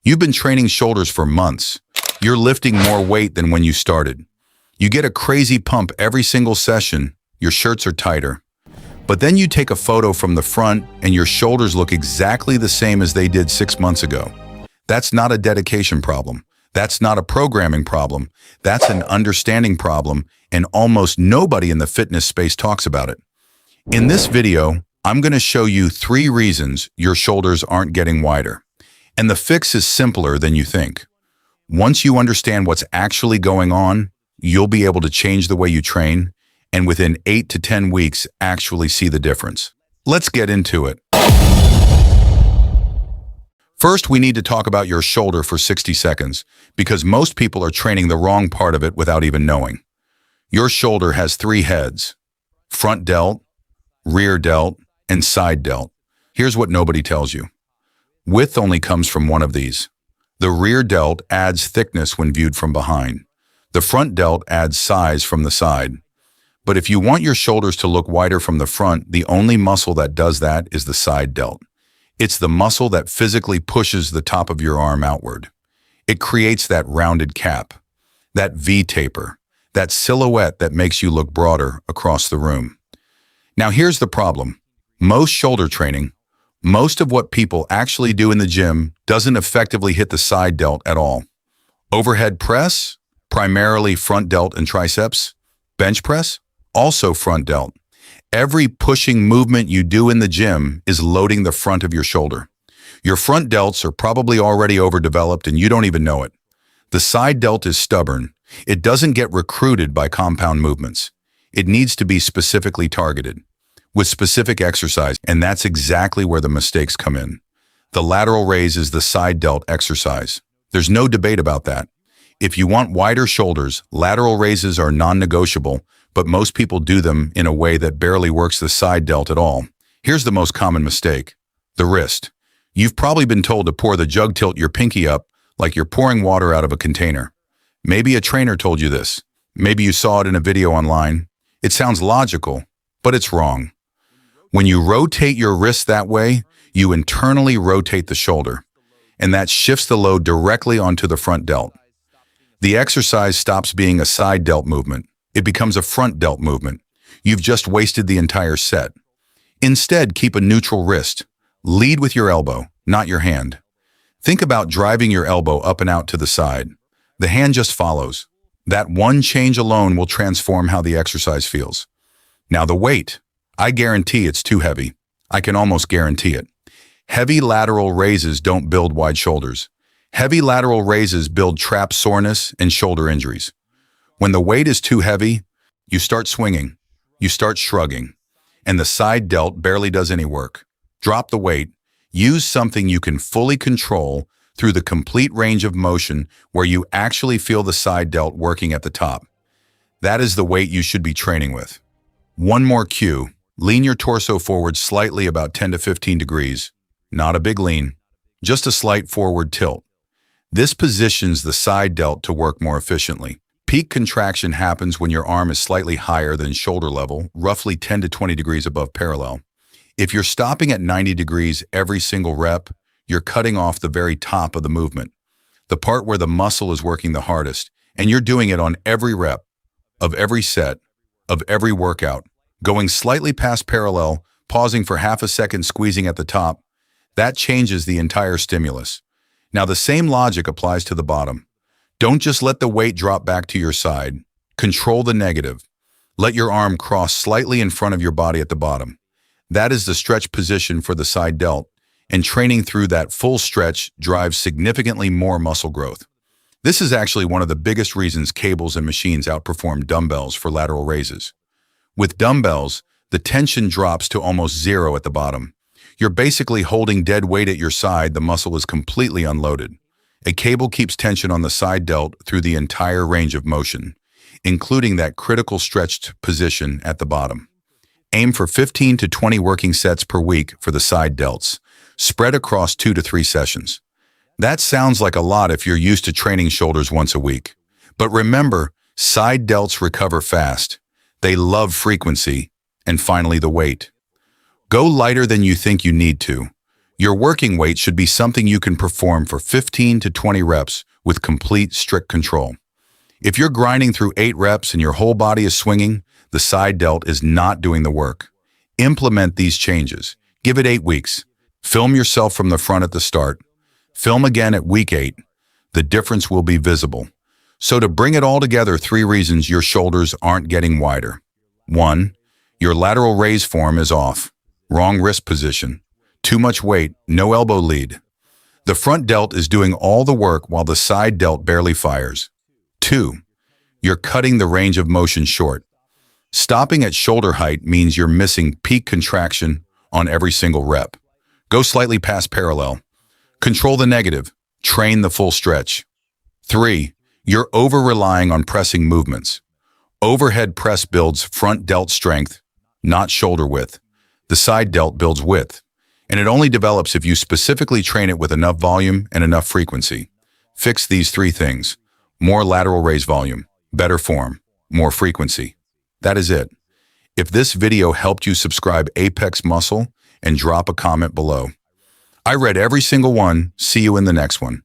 You've been training shoulders for months. You're lifting more weight than when you started. You get a crazy pump every single session. Your shirts are tighter. But then you take a photo from the front and your shoulders look exactly the same as they did 6 months ago. That's not a dedication problem. That's not a programming problem. That's an understanding problem, and almost nobody in the fitness space talks about it. In this video, I'm going to show you 3 reasons your shoulders aren't getting wider. And the fix is simpler than you think. Once you understand what's actually going on, you'll be able to change the way you train, and within 8 to 10 weeks actually see the difference. Let's get into it. First, we need to talk about your shoulder for 60 seconds, because most people are training the wrong part of it without even knowing. Your shoulder has 3 heads: front delt, rear delt, and side delt. Here's what nobody tells you. Width only comes from one of these. The rear delt adds thickness when viewed from behind. The front delt adds size from the side. But if you want your shoulders to look wider from the front, the only muscle that does that is the side delt. It's the muscle that physically pushes the top of your arm outward. It creates that rounded cap, that V taper, that silhouette that makes you look broader across the room. Now here's the problem. Most shoulder training, most of what people actually do in the gym, doesn't effectively hit the side delt at all. Overhead press, primarily front delt and triceps. Bench press, also front delt. Every pushing movement you do in the gym is loading the front of your shoulder. Your front delts are probably already overdeveloped and you don't even know it. The side delt is stubborn. It doesn't get recruited by compound movements. It needs to be specifically targeted with specific exercise, and that's exactly where the mistakes come in. The lateral raise is the side delt exercise. There's no debate about that. If you want wider shoulders, lateral raises are non-negotiable, but most people do them in a way that barely works the side delt at all. Here's the most common mistake: the wrist. You've probably been told to pour the jug, tilt your pinky up like you're pouring water out of a container. Maybe a trainer told you this. Maybe you saw it in a video online. It sounds logical, but it's wrong. When you rotate your wrist that way, you internally rotate the shoulder, and that shifts the load directly onto the front delt. The exercise stops being a side delt movement. It becomes a front delt movement. You've just wasted the entire set. Instead, keep a neutral wrist. Lead with your elbow, not your hand. Think about driving your elbow up and out to the side. The hand just follows. That one change alone will transform how the exercise feels. Now the weight. I guarantee it's too heavy. I can almost guarantee it. Heavy lateral raises don't build wide shoulders. Heavy lateral raises build trap soreness and shoulder injuries. When the weight is too heavy, you start swinging, you start shrugging, and the side delt barely does any work. Drop the weight. Use something you can fully control through the complete range of motion where you actually feel the side delt working at the top. That is the weight you should be training with. One more cue. Lean your torso forward slightly, about 10 to 15 degrees. Not a big lean, just a slight forward tilt. This positions the side delt to work more efficiently. Peak contraction happens when your arm is slightly higher than shoulder level, roughly 10 to 20 degrees above parallel. If you're stopping at 90 degrees every single rep, you're cutting off the very top of the movement, the part where the muscle is working the hardest, and you're doing it on every rep, of every set, of every workout. Going slightly past parallel, pausing for half a second, squeezing at the top, that changes the entire stimulus. Now the same logic applies to the bottom. Don't just let the weight drop back to your side. Control the negative. Let your arm cross slightly in front of your body at the bottom. That is the stretch position for the side delt, and training through that full stretch drives significantly more muscle growth. This is actually one of the biggest reasons cables and machines outperform dumbbells for lateral raises. With dumbbells, the tension drops to almost zero at the bottom. You're basically holding dead weight at your side. The muscle is completely unloaded. A cable keeps tension on the side delt through the entire range of motion, including that critical stretched position at the bottom. Aim for 15 to 20 working sets per week for the side delts, spread across 2 to 3 sessions. That sounds like a lot if you're used to training shoulders once a week. But remember, side delts recover fast. They love frequency. And finally, the weight. Go lighter than you think you need to. Your working weight should be something you can perform for 15 to 20 reps with complete strict control. If you're grinding through 8 reps and your whole body is swinging, the side delt is not doing the work. Implement these changes. Give it 8 weeks. Film yourself from the front at the start. Film again at week 8. The difference will be visible. So to bring it all together, 3 reasons your shoulders aren't getting wider. 1. Your lateral raise form is off. Wrong wrist position. Too much weight, no elbow lead. The front delt is doing all the work while the side delt barely fires. 2. You're cutting the range of motion short. Stopping at shoulder height means you're missing peak contraction on every single rep. Go slightly past parallel. Control the negative. Train the full stretch. 3. You're over-relying on pressing movements. Overhead press builds front delt strength, not shoulder width. The side delt builds width, and it only develops if you specifically train it with enough volume and enough frequency. Fix these 3 things. More lateral raise volume, better form, more frequency. That is it. If this video helped you, subscribe Apex Muscle and drop a comment below. I read every single one. See you in the next one.